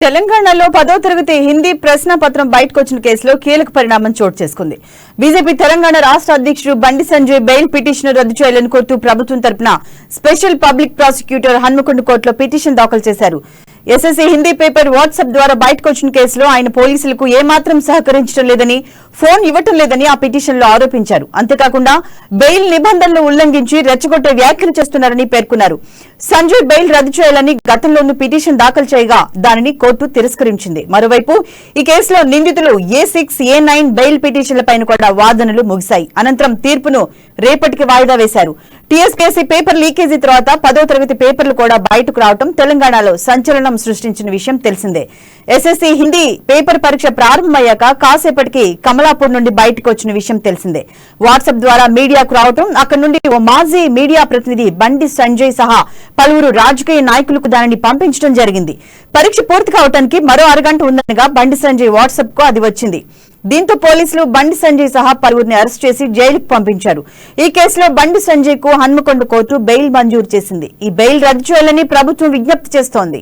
తెలంగాణలో 10వ తరగతి హిందీ ప్రశ్న పత్రం బయటకొచ్చిన కేసులో కీలక పరిణామం చోటు చేసుకుంది. బీజేపీ తెలంగాణ రాష్ట్ర అధ్యక్షుడు బండి సంజయ్ బెయిల్ పిటిషన్ రద్దు చేయాలని కోరుతూ ప్రభుత్వం తరపున స్పెషల్ పబ్లిక్ ప్రాసిక్యూటర్ హన్మకొండ కోర్టులో పిటిషన్ దాఖలు చేశారు. ఎస్ఎస్సీ హిందీ పేపర్ వాట్సాప్ ద్వారా బయటకొచ్చిన కేసులో ఆయన పోలీసులకు ఏమాత్రం సహకరించడం లేదని, ఫోన్ ఇవ్వటం లేదని ఆ పిటిషన్లో ఆరోపించారు. అంతేకాకుండా బెయిల్ నిబంధనలు ఉల్లంఘించి రెచ్చగొట్టే వ్యాఖ్యలు చేస్తున్నారని పేర్కొన్నారు. సంజయ్ బెయిల్ రద్దు చేయాలని గతంలోనూ పిటిషన్ దాఖలు చేయగా దానిని కోర్టు తిరస్కరించింది. మరోవైపు ఈ కేసులో నిందితులు A6, A9 బెయిల్ పిటిషన్లపైన కూడా వాదనలు ముగిశాయి. అనంతరం తీర్పును రేపటికి వాయిదా వేశారు. టీఎస్పీఎస్సీ పేపర్ లీకేజీ తర్వాత 10వ తరగతి పేపర్లు కూడా బయటకు రావడం తెలంగాణలో సంచలనం సృష్టించిన విషయం తెలిసిందే. ఎస్ఎస్సీ హిందీ పేపర్ పరీక్ష ప్రారంభమయ్యాక కాసేపటికి కమలాపూర్ నుండి బయటకు వచ్చిన విషయం తెలిసిందే. వాట్సాప్ ద్వారా మీడియాకు రావడం, అక్కడి నుండి ఓ మాజీ మీడియా ప్రతినిధి బండి సంజయ్ సహా పలువురు రాజకీయ నాయకులకు దానిని పంపించడం జరిగింది. పరీక్ష పూర్తి కావడానికి మరో అరగంట ఉందనగా బండి సంజయ్ వాట్సాప్ కు అది వచ్చింది. దీంతో పోలీసులు బండి సంజయ్ సహా పలువురిని అరెస్ట్ చేసి జైలుకు పంపించారు. ఈ కేసులో బండి సంజయ్ కు హన్మకొండ కోర్టు బెయిల్ మంజూరు చేసింది. ఈ బెయిల్ రద్దు చేయాలని ప్రభుత్వం విజ్ఞప్తి చేస్తోంది.